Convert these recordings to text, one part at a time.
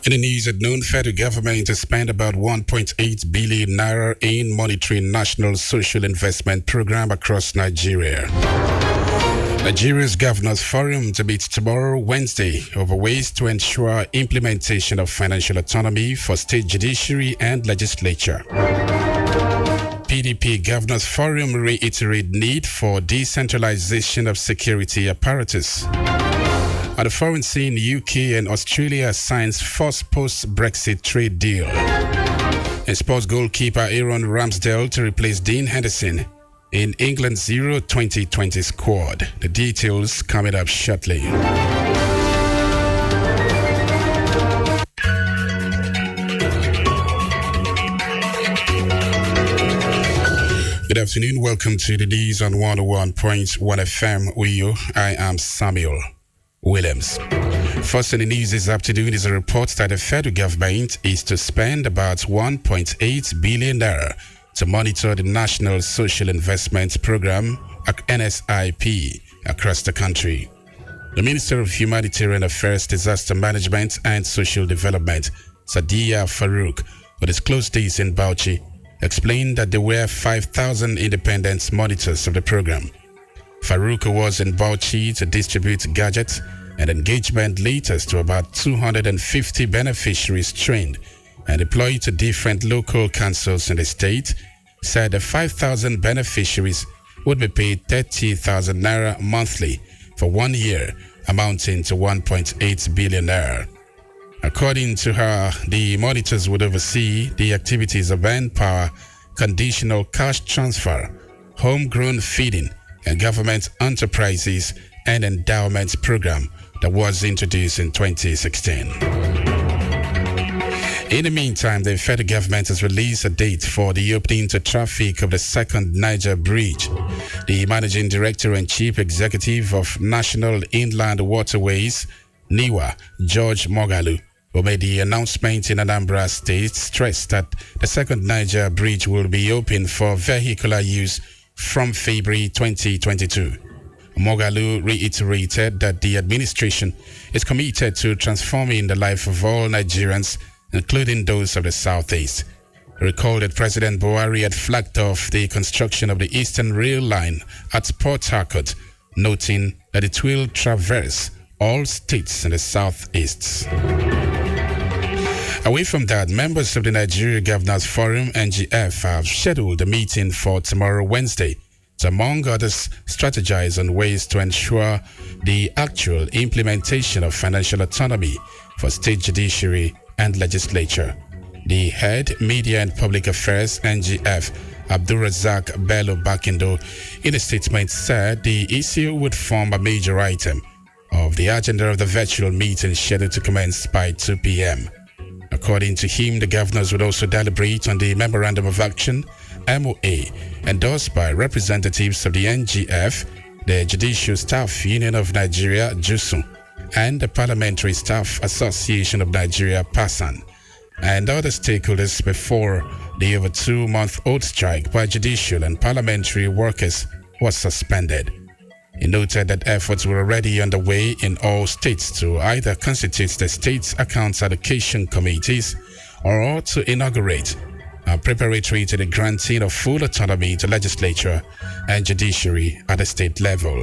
In the news at noon, federal government has spent about 1.8 billion naira in monitoring national social investment program across Nigeria. Nigeria's Governors Forum to meet tomorrow, Wednesday, over ways to ensure implementation of financial autonomy for state judiciary and legislature. PDP Governors Forum reiterate need for decentralization of security apparatus. At the foreign scene, U.K. and Australia signs first post-Brexit trade deal. And sports goalkeeper Aaron Ramsdale to replace Dean Henderson in England's Euro 2020 squad. The details coming up shortly. Good afternoon. Welcome to the news on 101.1 FM with you. I am Samuel Williams. First in the news this afternoon is a report that the federal government is to spend about 1.8 billion naira to monitor the National Social Investment Program, NSIP, across the country. The Minister of Humanitarian Affairs, Disaster Management and Social Development, Sadiya Farouk, with his close days in Bauchi, explained that there were 5,000 independent monitors of the program. Farouk was in Bauchi to distribute gadgets and engagement letters to about 250 beneficiaries trained and deployed to different local councils in the state, said the 5,000 beneficiaries would be paid 30,000 naira monthly for 1 year, amounting to 1.8 billion naira. According to her, the monitors would oversee the activities of manpower, conditional cash transfer, homegrown feeding, and government enterprises and endowments program that was introduced in 2016. In the meantime, the federal government has released a date for the opening to traffic of the second Niger Bridge. The managing director and chief executive of National Inland Waterways, NIWA, George Mogalu, who made the announcement in Anambra State, stressed that the second Niger Bridge will be open for vehicular use from February 2022. Mogalu reiterated that the administration is committed to transforming the life of all Nigerians, including those of the Southeast. Recall that President Buhari had flagged off the construction of the Eastern Rail Line at Port Harcourt, noting that it will traverse all states in the Southeast. Away from that, members of the Nigeria Governors Forum, NGF, have scheduled a meeting for tomorrow, Wednesday, to, among others, strategize on ways to ensure the actual implementation of financial autonomy for state judiciary and legislature. The head, Media and Public Affairs, NGF, Abdulrazak Bello Bakindo, in a statement said the issue would form a major item of the agenda of the virtual meeting scheduled to commence by 2 p.m. According to him, the governors would also deliberate on the Memorandum of Action, MOA, endorsed by representatives of the NGF, the Judicial Staff Union of Nigeria, JUSU, and the Parliamentary Staff Association of Nigeria, PASAN, and other stakeholders before the over 2-month-old strike by judicial and parliamentary workers was suspended. He noted that efforts were already underway in all states to either constitute the state's accounts allocation committees or to inaugurate preparatory to the granting of full autonomy to legislature and judiciary at the state level.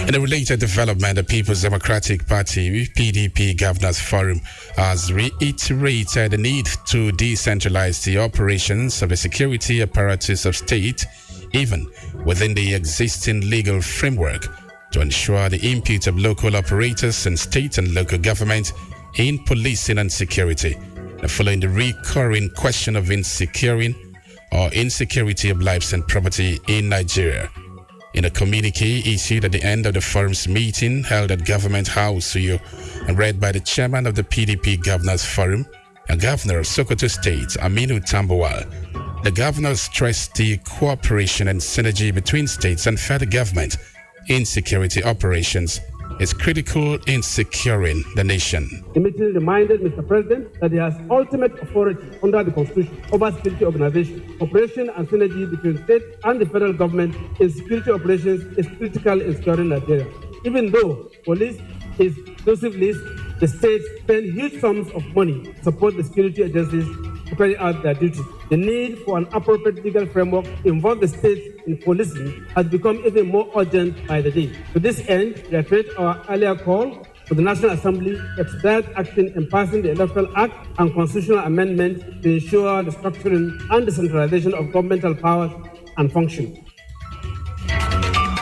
In a related development, the People's Democratic Party, PDP Governors Forum, has reiterated the need to decentralize the operations of the security apparatus of state, even within the existing legal framework, to ensure the input of local operators and state and local government in policing and security, following the recurring question of insecurity of lives and property in Nigeria. In a communique issued at the end of the forum's meeting held at Government House, and read by the chairman of the PDP Governors Forum and Governor of Sokoto State, Aminu Tambuwal, the governor stressed the cooperation and synergy between states and federal government in security operations is critical in securing the nation. The meeting reminded Mr. President that he has ultimate authority under the Constitution over security organization. Cooperation and synergy between state and the federal government in security operations is critical in securing Nigeria. Even though police is exclusive list The states spend huge sums of money to support the security agencies to carry out their duties. The need for an appropriate legal framework to involve the states in policing has become even more urgent by the day. To this end, we reiterate our earlier call for the National Assembly to expedite action in passing the Electoral Act and constitutional amendments to ensure the structuring and decentralization of governmental powers and functions.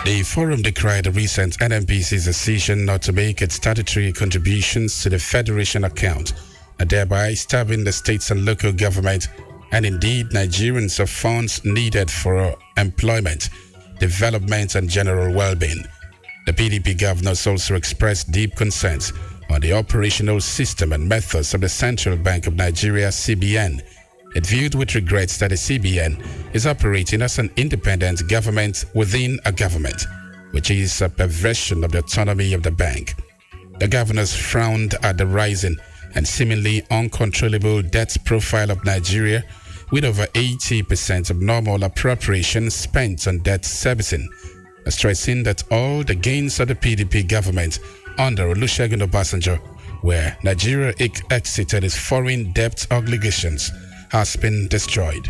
The forum decried the recent NNPC's decision not to make its statutory contributions to the Federation account, and thereby starving the states and local government and indeed Nigerians of funds needed for employment, development and general well-being. The PDP governors also expressed deep concerns on the operational system and methods of the Central Bank of Nigeria, CBN. It viewed with regret that the CBN is operating as an independent government within a government, which is a perversion of the autonomy of the bank. The governors frowned at the rising and seemingly uncontrollable debt profile of Nigeria, with over 80% of normal appropriations spent on debt servicing, stressing that all the gains of the PDP government under Olusegun Obasanjo, where Nigeria exited its foreign debt obligations, has been destroyed.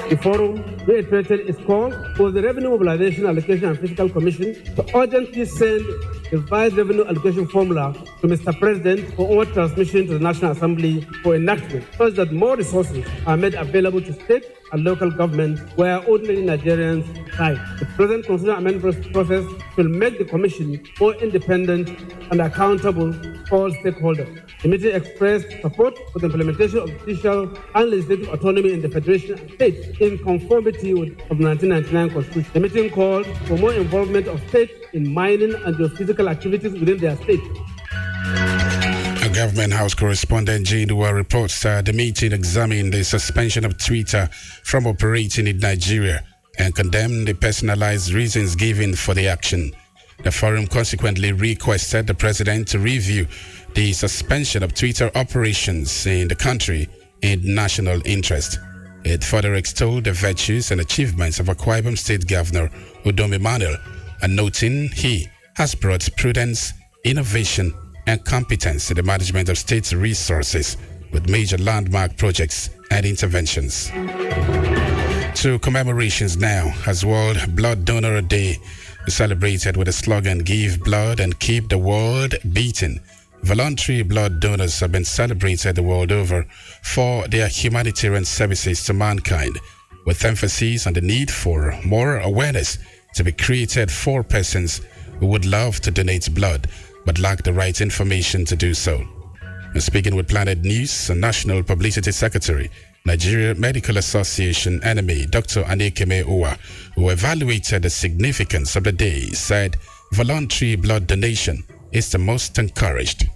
The forum reiterated its call for the Revenue Mobilization, Allocation and Fiscal Commission to urgently send the revised revenue allocation formula to Mr. President for forward transmission to the National Assembly for enactment, such that more resources are made available to state and local governments where ordinary Nigerians reside. The present constitutional amendment process will make the Commission more independent and accountable for all stakeholders. The meeting expressed support for the implementation of judicial and legislative autonomy in the Federation and states in conformity with the 1999 Constitution. The meeting called for more involvement of states in mining and geophysical activities within their state. A Government House correspondent, Jane Dua, reports that the meeting examined the suspension of Twitter from operating in Nigeria and condemned the personalized reasons given for the action. The forum consequently requested the president to review the suspension of Twitter operations in the country in national interest. It further extolled the virtues and achievements of Akwa Ibom State Governor Udom Emmanuel, and noting he has brought prudence, innovation, and competence in the management of state resources with major landmark projects and interventions. To commemorations now, as World Blood Donor Day is celebrated with the slogan "Give Blood and Keep the World Beating." Voluntary blood donors have been celebrated the world over for their humanitarian services to mankind, with emphasis on the need for more awareness to be created for persons who would love to donate blood but lack the right information to do so. Speaking with Planet News, National Publicity Secretary, Nigeria Medical Association NMA, Dr. Anekeme Uwa, who evaluated the significance of the day, said voluntary blood donation is the most encouraged.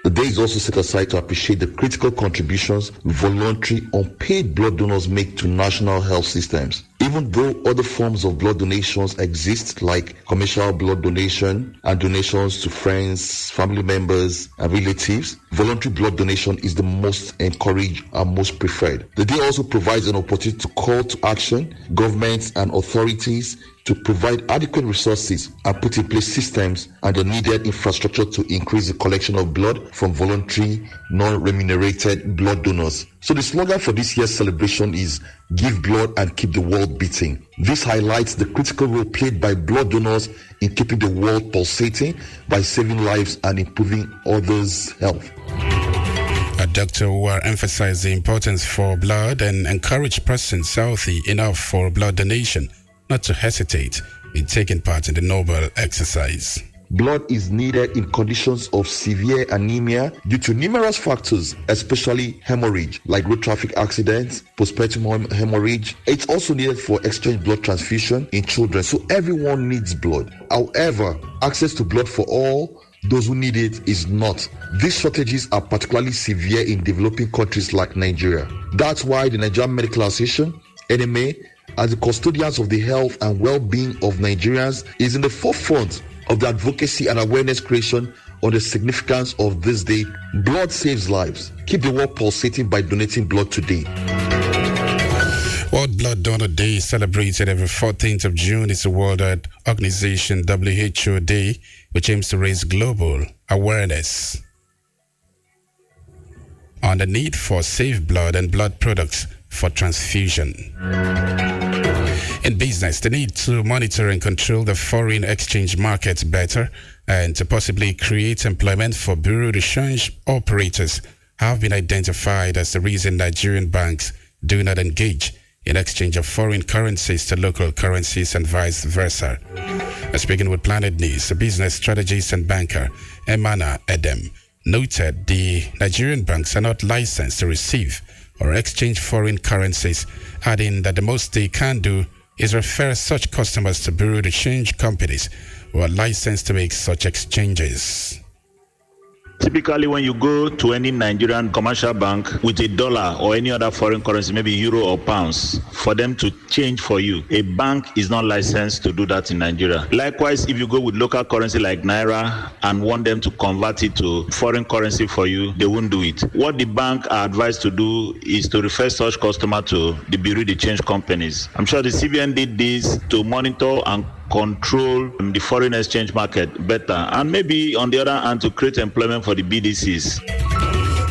The day is also set aside to appreciate the critical contributions voluntary, unpaid blood donors make to national health systems. Even though other forms of blood donations exist, like commercial blood donation and donations to friends, family members, and relatives, voluntary blood donation is the most encouraged and most preferred. The day also provides an opportunity to call to action governments and authorities to provide adequate resources and put in place systems and the needed infrastructure to increase the collection of blood from voluntary, non-remunerated blood donors. So the slogan for this year's celebration is "Give blood and keep the world beating." This highlights the critical role played by blood donors in keeping the world pulsating by saving lives and improving others' health. Dr. Uwa emphasized the importance for blood and encouraged persons healthy enough for blood donation not to hesitate in taking part in the noble exercise. Blood is needed in conditions of severe anemia due to numerous factors, especially hemorrhage, like road traffic accidents, postpartum hemorrhage. It's also needed for exchange blood transfusion in children, so everyone needs blood. However, access to blood for all those who need it is not. These shortages are particularly severe in developing countries like Nigeria. That's why the Nigerian Medical Association, NMA, as the custodians of the health and well-being of Nigerians, is in the forefront of the advocacy and awareness creation on the significance of this day. Blood saves lives. Keep the world pulsating by donating blood today. World Blood Donor Day, celebrated every 14th of June, is the World Health Organization WHO Day, which aims to raise global awareness on the need for safe blood and blood products for transfusion. In business, the need to monitor and control the foreign exchange market better and to possibly create employment for bureau de change operators have been identified as the reason Nigerian banks do not engage in exchange of foreign currencies to local currencies and vice versa. Speaking with Planet News, a business strategist and banker, Emana Edem, noted the Nigerian banks are not licensed to receive or exchange foreign currencies, adding that the most they can do is refer such customers to bureau de change companies who are licensed to make such exchanges. Typically, when you go to any Nigerian commercial bank with a dollar or any other foreign currency, maybe euro or pounds, for them to change for you, a bank is not licensed to do that in Nigeria. Likewise, if you go with local currency like naira and want them to convert it to foreign currency for you, they won't do it. What the bank are advised to do is to refer such customer to the bureau de change companies. I'm sure the CBN did this to monitor and control the foreign exchange market better, and maybe on the other hand to create employment for the BDCs.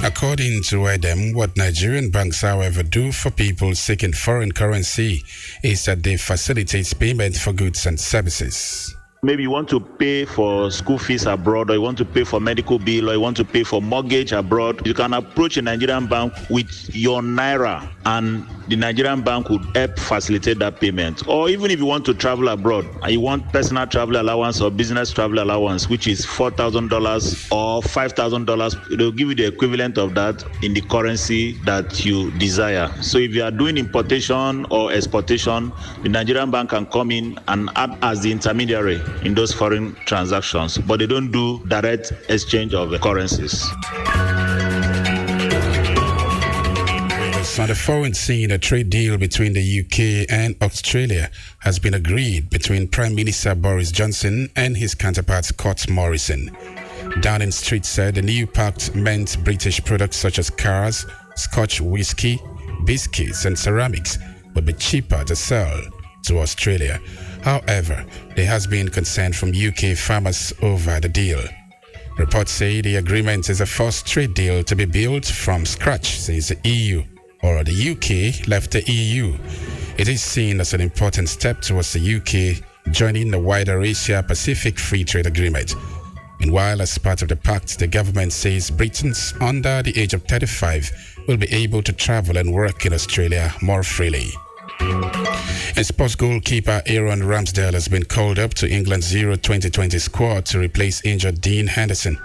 According to Edem, what Nigerian banks, however, do for people seeking foreign currency is that they facilitate payment for goods and services. Maybe you want to pay for school fees abroad, or you want to pay for medical bill, or you want to pay for mortgage abroad. You can approach a Nigerian bank with your naira, and the Nigerian bank would help facilitate that payment. Or even if you want to travel abroad and you want personal travel allowance or business travel allowance, which is $4,000 or $5,000, they'll give you the equivalent of that in the currency that you desire. So if you are doing importation or exportation, the Nigerian bank can come in and act as the intermediary in those foreign transactions, but they don't do direct exchange of currencies. On the foreign scene, a trade deal between the UK and Australia has been agreed between Prime Minister Boris Johnson and his counterpart Scott Morrison. Downing Street said the new pact meant British products such as cars, Scotch whisky, biscuits and ceramics would be cheaper to sell to Australia. However, there has been concern from UK farmers over the deal. Reports say the agreement is the first trade deal to be built from scratch since the EU or the UK left the EU. It is seen as an important step towards the UK joining the wider Asia-Pacific Free Trade Agreement. Meanwhile, as part of the pact, the government says Britons under the age of 35 will be able to travel and work in Australia more freely. And sports goalkeeper Aaron Ramsdale has been called up to England's Euro 2020 squad to replace injured Dean Henderson.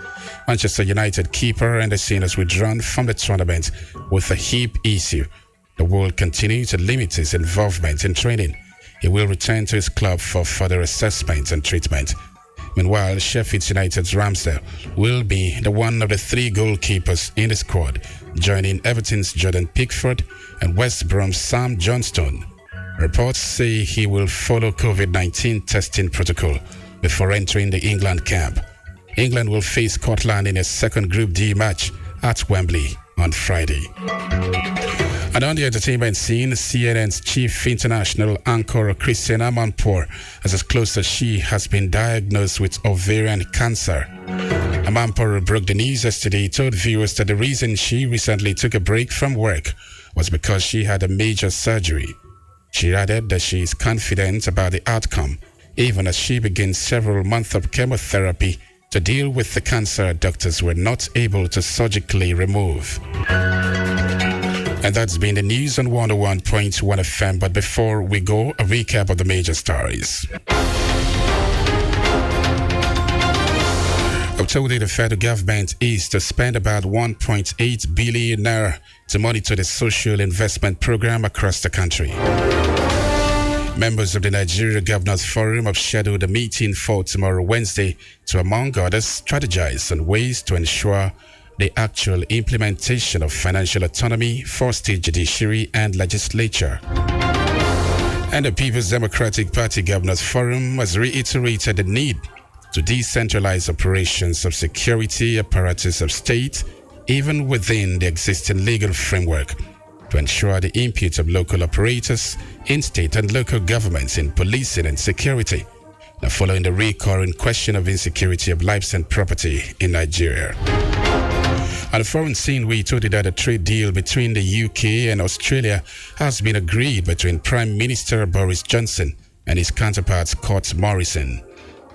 Manchester United keeper Henderson has withdrawn from the tournament with a hip issue. The will continue to limit his involvement in training. He will return to his club for further assessment and treatment. Meanwhile, Sheffield United's Ramsdale will be the one of the three goalkeepers in the squad, joining Everton's Jordan Pickford and West Brom's Sam Johnstone. Reports say he will follow COVID-19 testing protocol before entering the England camp. England will face Scotland in a second Group D match at Wembley on Friday. And on the entertainment scene, CNN's chief international anchor Christiana Amanpour has disclosed that she has been diagnosed with ovarian cancer. Amanpour broke the news yesterday, told viewers that the reason she recently took a break from work was because she had a major surgery. She added that she is confident about the outcome, even as she begins several months of chemotherapy to deal with the cancer doctors were not able to surgically remove. And that's been the news on 101.1 FM. But before we go, a recap of the major stories. October, the federal government is to spend about 1.8 billion naira to monitor the social investment program across the country. Members of the Nigeria Governors Forum have scheduled a meeting for tomorrow, Wednesday, to, among others, strategize on ways to ensure the actual implementation of financial autonomy for state judiciary and legislature. And the People's Democratic Party Governors Forum has reiterated the need to decentralize operations of security apparatus of state, even within the existing legal framework, to ensure the input of local operators in state and local governments in policing and security, now following the recurring question of insecurity of lives and property in Nigeria. On the foreign scene, we told you that a trade deal between the U.K. and Australia has been agreed between Prime Minister Boris Johnson and his counterpart Scott Morrison.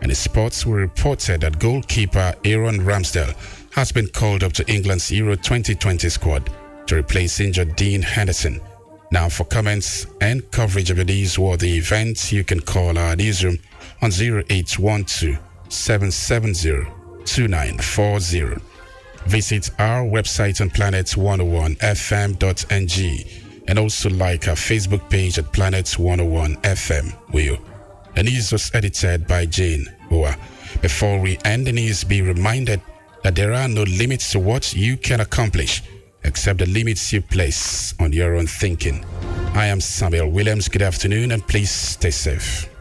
And in sports, we reported that goalkeeper Aaron Ramsdale has been called up to England's Euro 2020 squad to replace injured Dean Henderson. Now, for comments and coverage of these worthy events, you can call our newsroom on 0812 770 2940. Visit our website on planet101fm.ng and also like our Facebook page at Planet101FM. The news was edited by Jane Boa. Before we end the news, be reminded that there are no limits to what you can accomplish except the limits you place on your own thinking. I am Samuel Williams. Good afternoon and please stay safe.